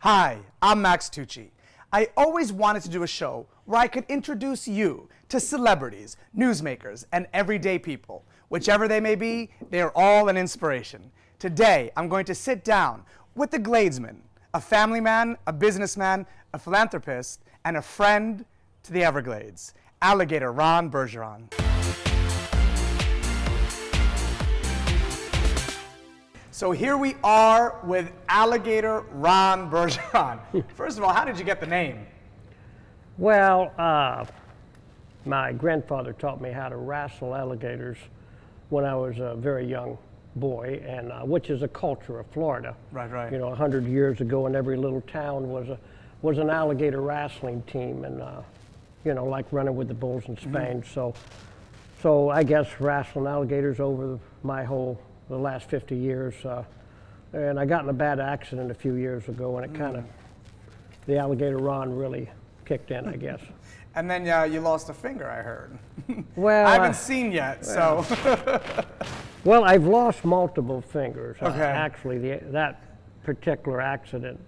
Hi, I'm Max Tucci. I always wanted to do a show where I could introduce you to celebrities, newsmakers, and everyday people. Whichever they may be, they are all an inspiration. Today, I'm going to sit down with the gladesman, a family man, a businessman, a philanthropist, and a friend to the Everglades, Alligator Ron Bergeron. So here we are with Alligator Ron Bergeron. First of all, how did you get the name? Well, my grandfather taught me how to wrestle alligators when I was a very young boy, and which is a culture of Florida. Right. You know, 100 years ago, in every little town was an alligator wrestling team, and you know, like running with the bulls in Spain. Mm-hmm. So I guess wrestling alligators over the last 50 years, and I got in a bad accident a few years ago, and it kind of, the Alligator Ron really kicked in, I guess. And then you lost a finger, I heard. Well, I haven't seen yet, so. Well, I've lost multiple fingers. Okay. Actually, that particular accident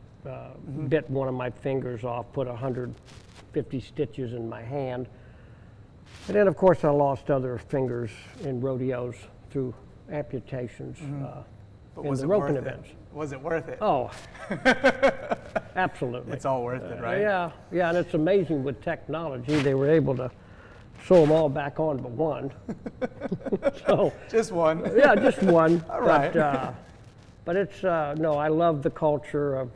bit one of my fingers off, put 150 stitches in my hand. And then, of course, I lost other fingers in rodeos through amputations in the roping events. Was it worth it? Oh, absolutely. It's all worth it, right? Yeah, and it's amazing with technology, they were able to sew them all back on but one. So just one? Yeah, just one. All right. But it's, no, I love the culture of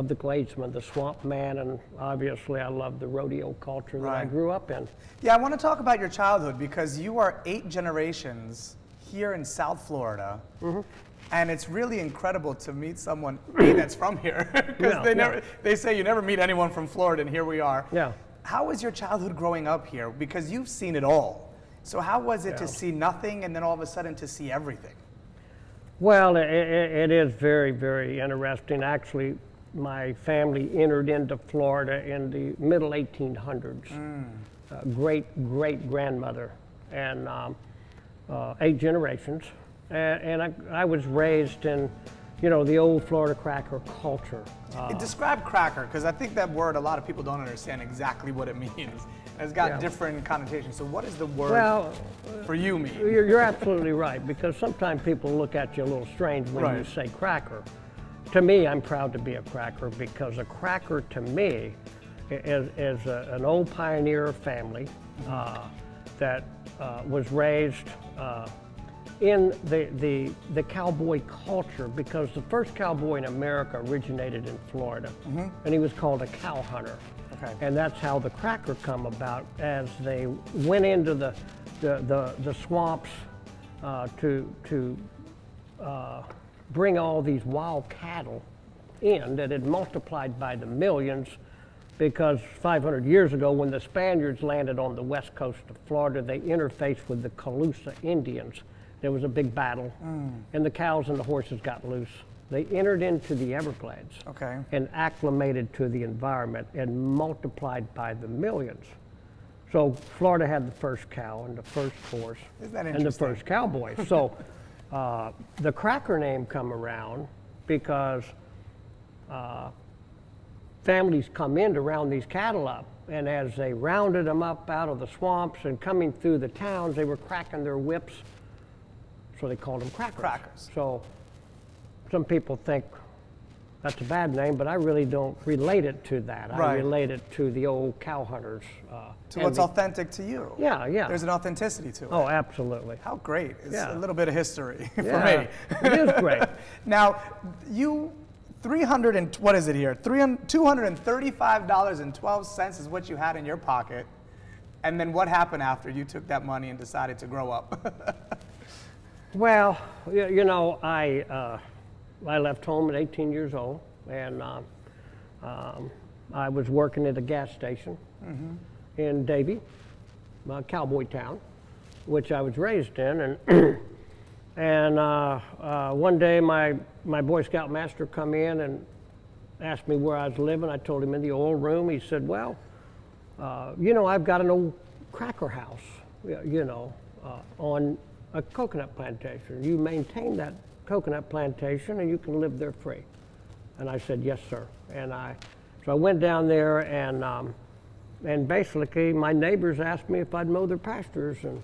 the gladesman, the swamp man, and obviously I love the rodeo culture that I grew up in. Yeah, I want to talk about your childhood because you are 8 generations here in South Florida, and it's really incredible to meet someone that's from here, because they say you never meet anyone from Florida, and here we are. Yeah. How was your childhood growing up here? Because you've seen it all. So how was it to see nothing and then all of a sudden to see everything? Well, it is very, very interesting. Actually, my family entered into Florida in the middle 1800s. Great-great-grandmother, and 8 generations. And I was raised in, you know, the old Florida cracker culture. Describe cracker, because I think that word, a lot of people don't understand exactly what it means. It's got different connotations. So what does the word for you mean? You're absolutely right, because sometimes people look at you a little strange when you say cracker. To me, I'm proud to be a cracker, because a cracker to me is an old pioneer family that was raised in the cowboy culture, because the first cowboy in America originated in Florida, and he was called a cow hunter. Okay. And that's how the cracker come about, as they went into the swamps to bring all these wild cattle in that had multiplied by the millions, because 500 years ago, when the Spaniards landed on the west coast of Florida, they interfaced with the Calusa Indians. There was a big battle, and the cows and the horses got loose. They entered into the Everglades and acclimated to the environment and multiplied by the millions. So Florida had the first cow and the first horse and the first cowboy. So the cracker name come around because families come in to round these cattle up, and as they rounded them up out of the swamps and coming through the towns, they were cracking their whips, so they called them crackers. So some people think that's a bad name, but I really don't relate it to that. I relate it to the old cow hunters. To what's authentic to you. Yeah. There's an authenticity to it. Oh, absolutely. How great. It's a little bit of history for me. It is great. Now, you, $235.12 is what you had in your pocket. And then what happened after you took that money and decided to grow up? Well, you know, I left home at 18 years old, and I was working at a gas station in Davie, cowboy town, which I was raised in. And one day my Boy Scout master come in and asked me where I was living. I told him in the oil room. He said, well, you know, I've got an old cracker house, you know, on a coconut plantation. You maintain that coconut plantation and you can live there free. And I said, yes, sir. So I went down there, and basically my neighbors asked me if I'd mow their pastures. And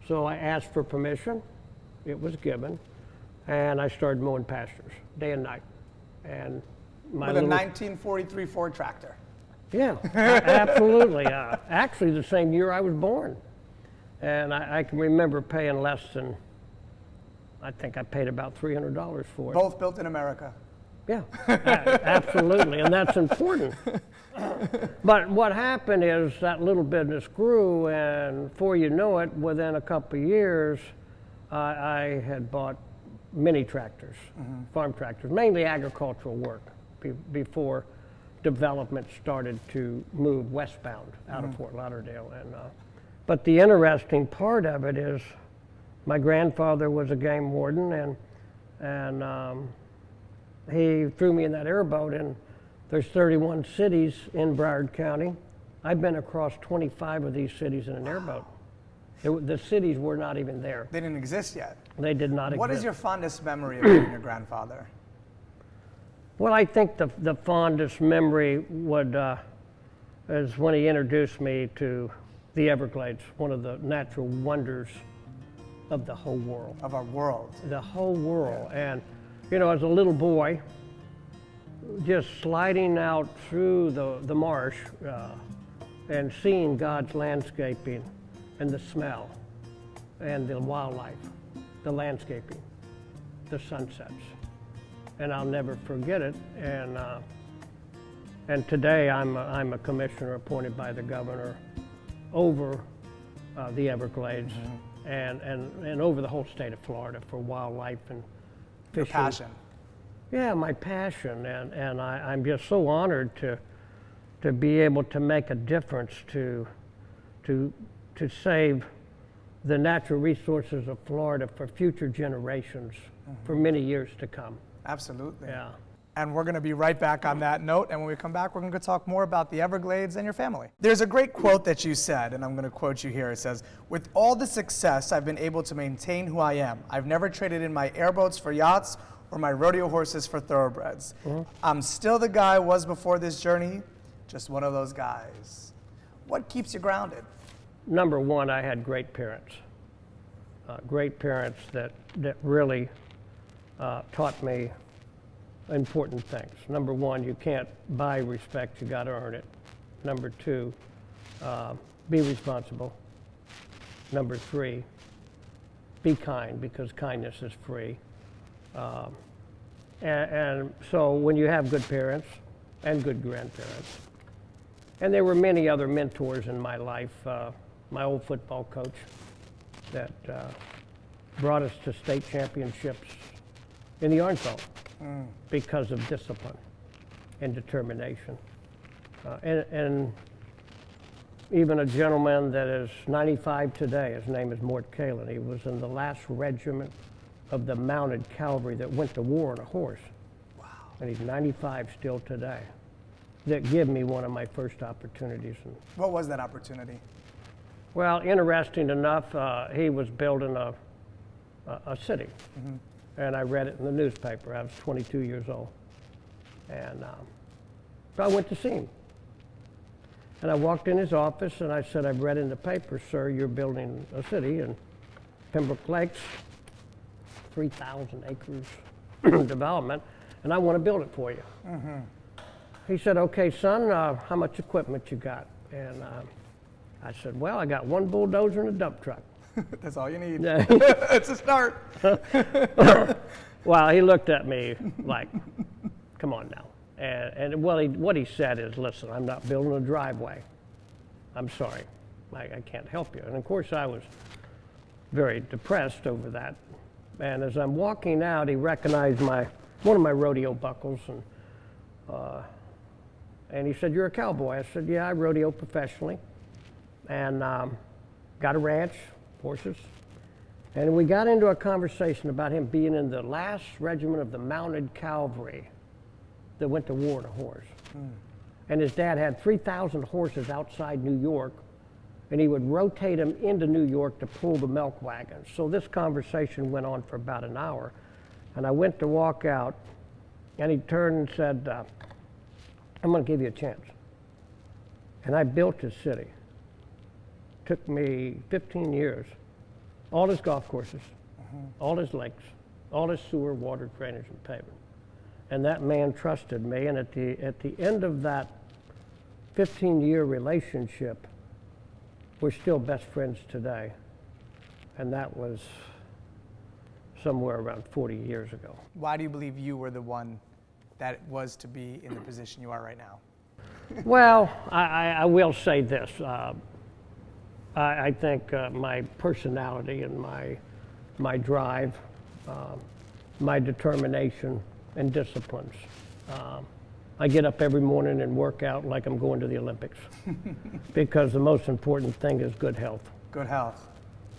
so I asked for permission. It was given. And I started mowing pastures day and night. And with a 1943 Ford tractor. Yeah, absolutely. Actually, the same year I was born. And I can remember paying less than, I think I paid about $300 for it. Both built in America. Yeah, absolutely, and that's important. But what happened is that little business grew, and before you know it, within a couple of years, I had bought mini tractors, farm tractors, mainly agricultural work before development started to move westbound out of Fort Lauderdale. But the interesting part of it is my grandfather was a game warden, and he threw me in that airboat, and there's 31 cities in Broward County. I've been across 25 of these cities in an airboat. The cities were not even there. They didn't exist yet. They did not exist. What is your fondest memory of being your grandfather? Well, I think the fondest memory is when he introduced me to the Everglades, one of the natural wonders of the whole world. Of our world. The whole world. Yeah. And, you know, as a little boy, just sliding out through the marsh and seeing God's landscaping and the smell and the wildlife, the landscaping, the sunsets. And I'll never forget it. And today I'm a commissioner appointed by the governor over the Everglades and over the whole state of Florida for wildlife and fishing. Your passion. Yeah, my passion, and I'm just so honored to be able to make a difference to save the natural resources of Florida for future generations for many years to come. Absolutely. Yeah. And we're going to be right back on that note. And when we come back, we're going to talk more about the Everglades and your family. There's a great quote that you said, and I'm going to quote you here. It says, "With all the success, I've been able to maintain who I am. I've never traded in my airboats for yachts or my rodeo horses for thoroughbreds. I'm still the guy I was before this journey, just one of those guys." What keeps you grounded? Number one, I had great parents that really taught me important things. Number one, you can't buy respect, you got to earn it. Number two, be responsible. Number three, be kind, because kindness is free. And so when you have good parents and good grandparents, and there were many other mentors in my life, my old football coach that brought us to state championships in the Orange Bowl because of discipline and determination. And even a gentleman that is 95 today, his name is Mort Kalin. He was in the last regiment of the mounted cavalry that went to war on a horse. Wow. And he's 95 still today. That gave me one of my first opportunities. What was that opportunity? Well, interesting enough, he was building a city. And I read it in the newspaper. I was 22 years old. And so I went to see him. And I walked in his office and I said, "I've read in the paper, sir, you're building a city in Pembroke Lakes, 3,000 acres development, and I want to build it for you." He said, "Okay, son, how much equipment you got?" And I said, "Well, I got one bulldozer and a dump truck." That's all you need. It's a start. Well, he looked at me like, "Come on now." And what he said is, "Listen, I'm not building a driveway. I'm sorry, I can't help you." And of course, I was very depressed over that. And as I'm walking out, he recognized one of my rodeo buckles, and he said, "You're a cowboy." I said, "Yeah, I rodeo professionally, and got a ranch, horses." And we got into a conversation about him being in the last regiment of the mounted cavalry that went to war on a horse. And his dad had 3,000 horses outside New York, and he would rotate them into New York to pull the milk wagons. So this conversation went on for about an hour, and I went to walk out, And he turned and said, I'm going to give you a chance. And I built his city. Took me 15 years. All his golf courses, all his lakes, all his sewer, water, drainage, and pavement. And that man trusted me, and at the end of that 15-year relationship, we're still best friends today. And that was somewhere around 40 years ago. Why do you believe you were the one that was to be in the position you are right now? Well, I will say this. I think my personality and my drive, my determination and disciplines. I get up every morning and work out like I'm going to the Olympics because the most important thing is good health. Good health.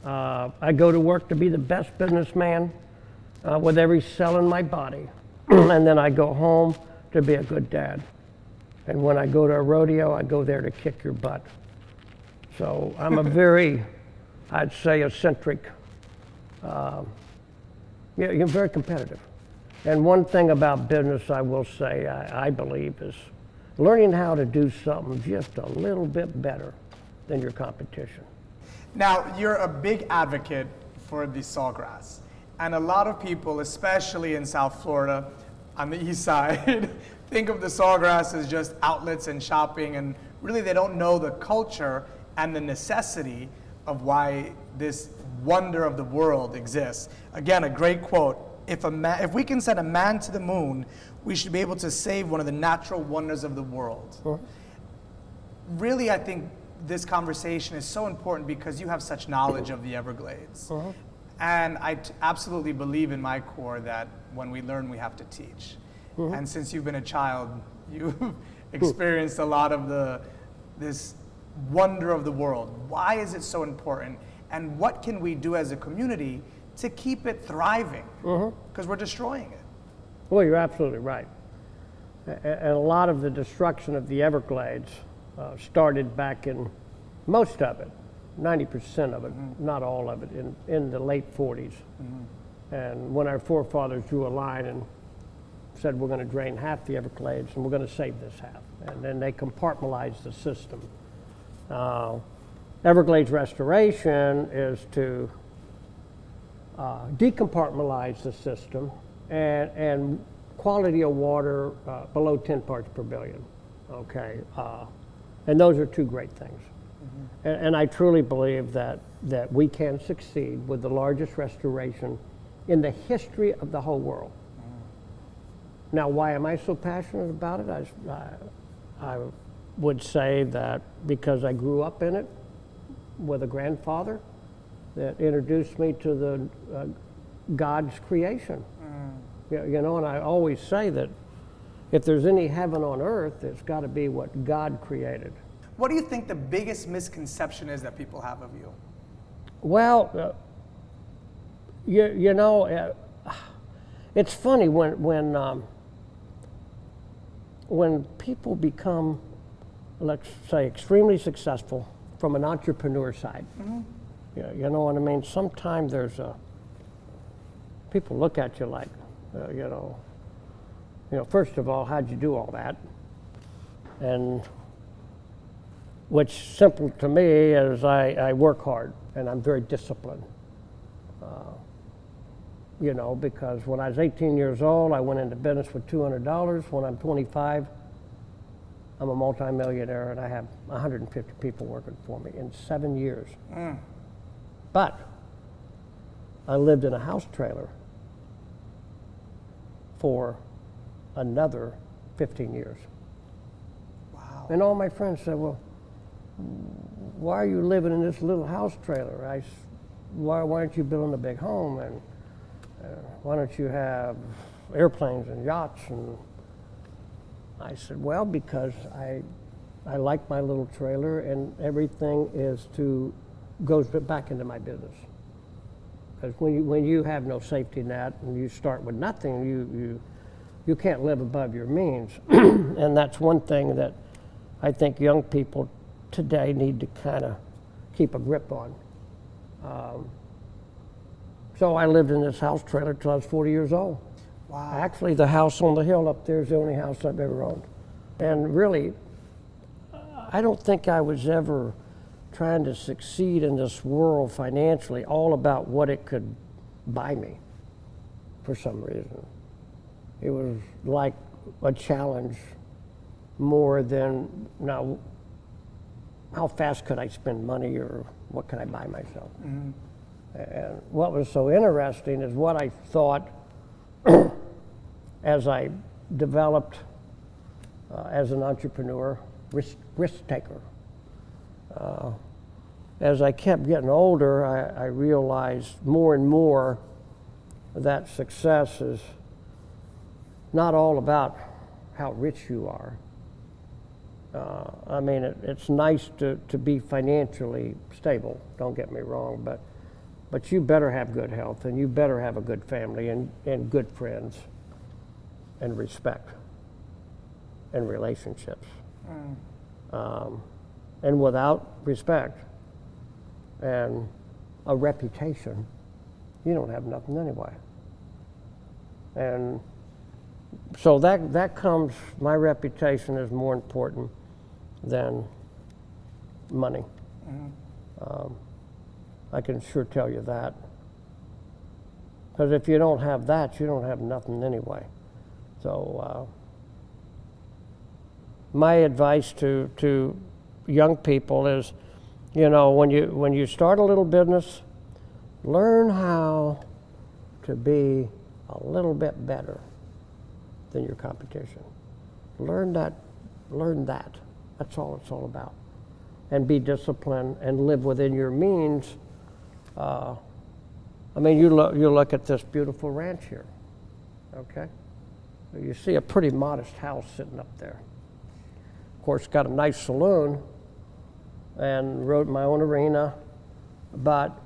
I go to work to be the best businessman with every cell in my body. And then I go home to be a good dad. And when I go to a rodeo, I go there to kick your butt. So I'm a very, I'd say, eccentric, you're very competitive. And one thing about business I will say, I believe, is learning how to do something just a little bit better than your competition. Now, you're a big advocate for the sawgrass. And a lot of people, especially in South Florida, on the east side, think of the sawgrass as just outlets and shopping, and really they don't know the culture and the necessity of why this wonder of the world exists. Again, a great quote, if we can send a man to the moon, we should be able to save one of the natural wonders of the world. Uh-huh. Really, I think this conversation is so important because you have such knowledge of the Everglades. Uh-huh. And I absolutely believe in my core that when we learn, we have to teach. Uh-huh. And since you've been a child, you've experienced a lot of this wonder of the world. Why is it so important? And what can we do as a community to keep it thriving? Because we're destroying it. Well, you're absolutely right. And a lot of the destruction of the Everglades started back in, most of it, 90% of it, not all of it, in the late 40s. And when our forefathers drew a line and said we're going to drain half the Everglades and we're going to save this half. And then they compartmentalized the system. Everglades restoration is to decompartmentalize the system and quality of water below 10 parts per billion. Okay, and those are two great things. And I truly believe that we can succeed with the largest restoration in the history of the whole world. Now, why am I so passionate about it? I would say that because I grew up in it with a grandfather that introduced me to the God's creation. You know, and I always say that if there's any heaven on earth, it's got to be what God created. What do you think the biggest misconception is that people have of you? Well, you know, it's funny when people become, let's say, extremely successful from an entrepreneur side. You know what I mean? Sometimes people look at you like, you know, first of all, how'd you do all that? And which simple to me is I work hard and I'm very disciplined. You know, because when I was 18 years old, I went into business with $200. When I'm 25, I'm a multimillionaire and I have 150 people working for me in 7 years. But I lived in a house trailer for another 15 years. Wow. And all my friends said, well, why are you living in this little house trailer? Why aren't you building a big home? And why don't you have airplanes and yachts? And I said, well, because I like my little trailer and everything goes back into my business. Because when you have no safety net and you start with nothing, you can't live above your means. And that's one thing that I think young people today need to kind of keep a grip on. So I lived in this house trailer till I was 40 years old. Wow. Actually, the house on the hill up there is the only house I've ever owned. And really, I don't think I was ever trying to succeed in this world financially, all about what it could buy me for some reason. It was like a challenge more than, now, how fast could I spend money or what can I buy myself? Mm-hmm. And what was so interesting is what I thought as I developed as an entrepreneur, risk taker. As I kept getting older, I realized more and more that success is not all about how rich you are. I mean, it's nice to be financially stable, don't get me wrong, but you better have good health, and you better have a good family and good friends and respect and relationships. And without respect and a reputation, you don't have nothing anyway. And so that comes, my reputation is more important than money. Mm-hmm. I can sure tell you that. Because if you don't have that, you don't have nothing anyway. So my advice to young people is, you know, when you start a little business, learn how to be a little bit better than your competition. Learn that. That's all it's all about. And be disciplined and live within your means. I mean, you look at this beautiful ranch here, okay? You see a pretty modest house sitting up there. Of course, got a nice saloon and wrote my own arena, but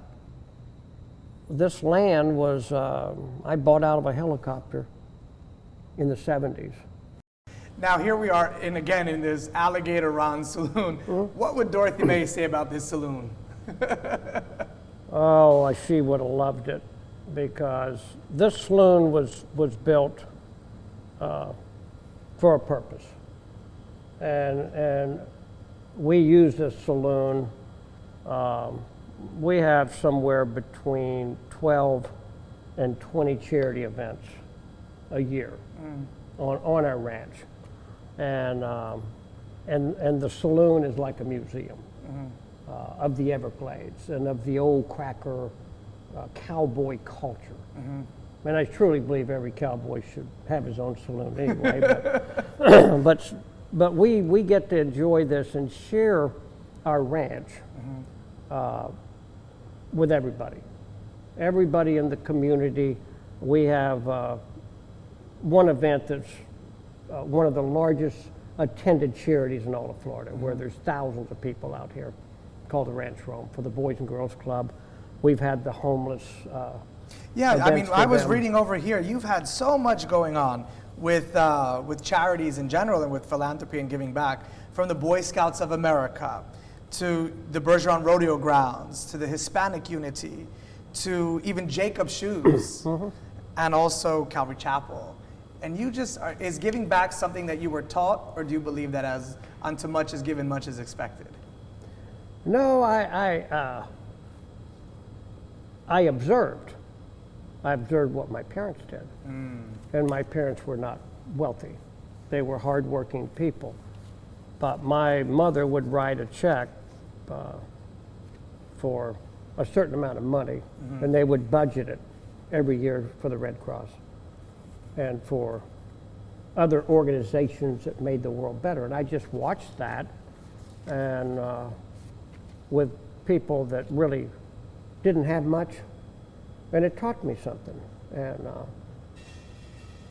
this land was, I bought out of a helicopter in the 70s. Now here we are, again in this Alligator Ron Saloon. Mm-hmm. What would Dorothy May say about this saloon? Oh, she would have loved it, because this saloon was built for a purpose. And we use this saloon, we have somewhere between 12 and 20 charity events a year on our ranch. And the saloon is like a museum of the Everglades and of the old cracker cowboy culture. And I truly believe every cowboy should have his own saloon anyway. But we get to enjoy this and share our ranch with everybody. Everybody in the community. We have one event that's one of the largest attended charities in all of Florida, where there's thousands of people out here, called the Ranch Rome, for the Boys and Girls Club. We've had the homeless. Yeah, I mean, I was reading over here, you've had so much going on with charities in general and with philanthropy and giving back, from the Boy Scouts of America to the Bergeron Rodeo grounds to the Hispanic Unity to even Jacob's Shoes and also Calvary Chapel. And you just, is giving back something that you were taught, or do you believe that as unto much is given, much is expected? No, I observed. I observed what my parents did. And my parents were not wealthy. They were hardworking people. But my mother would write a check for a certain amount of money, and they would budget it every year for the Red Cross and for other organizations that made the world better. And I just watched that, and with people that really didn't have much, and it taught me something. And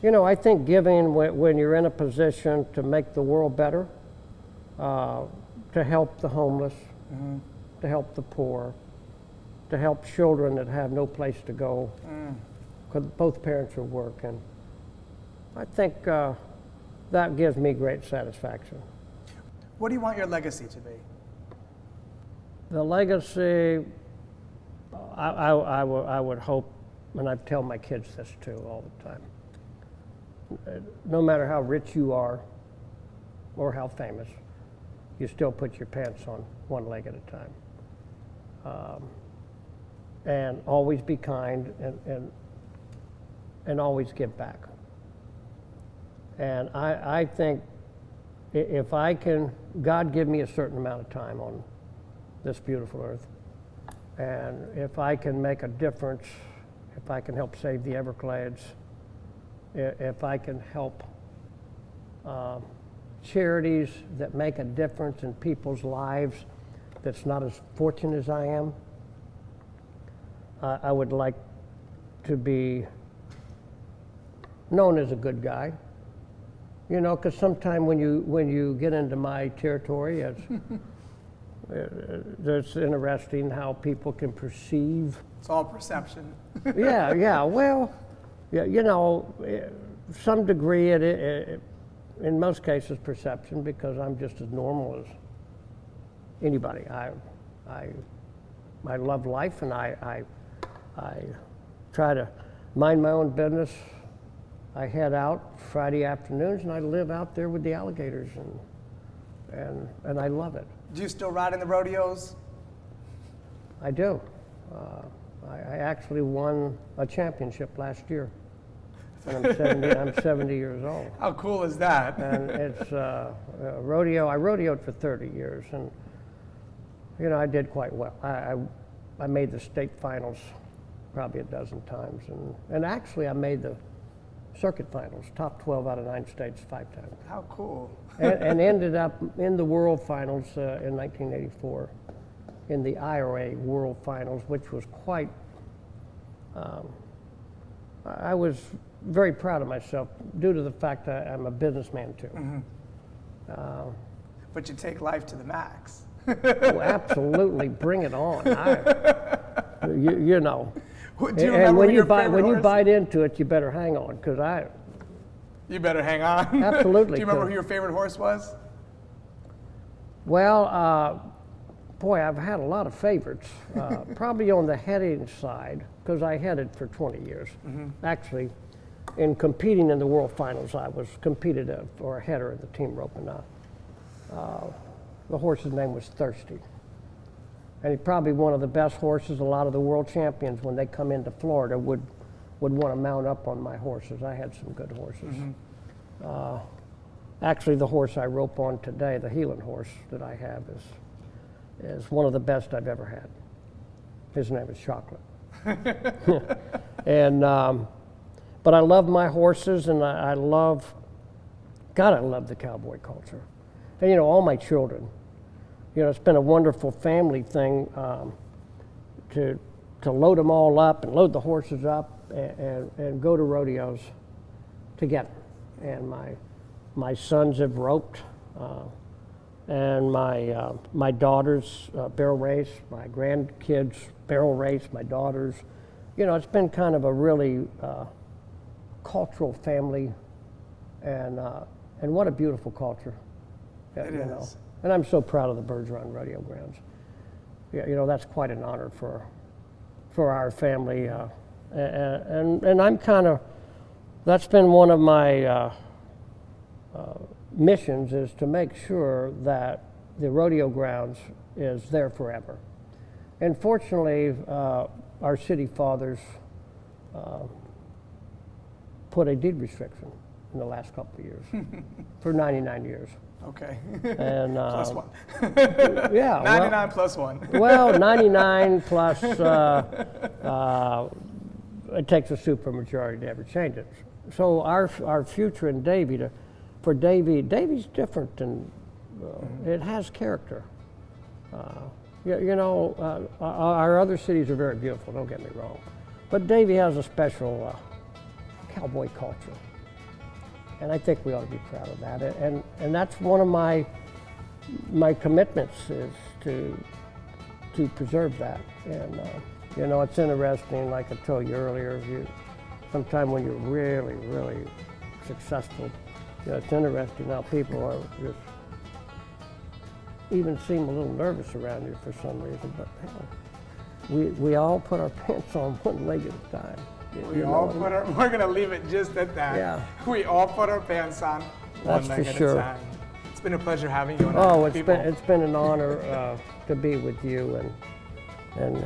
you know, I think giving, when you're in a position to make the world better, to help the homeless, to help the poor, to help children that have no place to go, because both parents are working, I think that gives me great satisfaction. What do you want your legacy to be? The legacy, I would hope, and I tell my kids this too all the time, no matter how rich you are or how famous, you still put your pants on one leg at a time. And always be kind and always give back. And I think if I can, God give me a certain amount of time on this beautiful earth, and if I can make a difference, if I can help save the Everglades, if I can help charities that make a difference in people's lives that's not as fortunate as I am, I would like to be known as a good guy. You know, because sometimes when you get into my territory, it's interesting how people can perceive. It's all perception. Yeah. Well, yeah, you know, some degree it in most cases perception, because I'm just as normal as anybody. I love life, and I try to mind my own business. I head out Friday afternoons, and I live out there with the alligators, and I love it. Do you still ride in the rodeos? I do. I actually won a championship last year, and I'm 70 years old. How cool is that? And it's rodeo. I rodeoed for 30 years, and you know, I did quite well. I made the state finals probably a dozen times, and actually I made the circuit finals, top 12 out of 9 states 5 times. How cool. and ended up in the world finals in 1984, in the IRA World Finals, which was quite, I was very proud of myself due to the fact that I'm a businessman too. Mm-hmm. But you take life to the max. Oh, absolutely, bring it on. You know. Do you remember when you horse? bite into it, you better hang on, because You better hang on. Absolutely. Do you remember who your favorite horse was? Well, boy, I've had a lot of favorites. Probably on the heading side, because I headed for 20 years. Mm-hmm. Actually, in competing in the World Finals, I was competed for a header in the team rope, and the horse's name was Thirsty. And he's probably one of the best horses. A lot of the world champions, when they come into Florida, would want to mount up on my horses. I had some good horses. Mm-hmm. Actually, the horse I rope on today, the Heelan horse that I have, is one of the best I've ever had. His name is Chocolate. And but I love my horses, and I love the cowboy culture. And you know, all my children. You know, it's been a wonderful family thing to load them all up and load the horses up and go to rodeos together. And my sons have roped, and my daughters barrel race, my grandkids barrel race, my daughters. You know, it's been kind of a really cultural family, and what a beautiful culture. It you is. Know. And I'm so proud of the Bergeron Rodeo Grounds. Yeah, you know, that's quite an honor for our family, and I'm kind of, that's been one of my missions, is to make sure that the rodeo grounds is there forever. And fortunately, our city fathers put a deed restriction in the last couple of years for 99 years. Okay. And plus one. Yeah. 99 plus one. Well, 99 plus, it takes a supermajority to ever change it. So our future in Davie, for Davie's different, and it has character. You know, our other cities are very beautiful, don't get me wrong. But Davie has a special cowboy culture. And I think we ought to be proud of that. And that's one of my commitments, is to preserve that. And you know, it's interesting, like I told you earlier, sometime when you're really, really successful, you know, it's interesting how people are just even seem a little nervous around you for some reason. But hell, we all put our pants on one leg at a time. We all put our, we're going to leave it just at that. Yeah. We all put our pants on That's one for leg at sure. a time. It's been a pleasure having you on. Oh, People. it's been an honor to be with you, and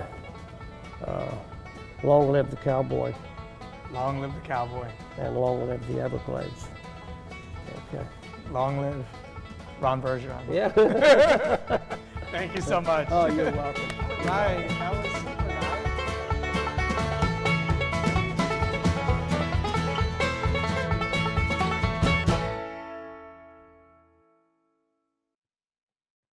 long live the cowboy, Long live the cowboy. and long live the Everglades. Okay. Long live Ron Bergeron. Yeah. Thank you so much. Oh, you're welcome. Bye.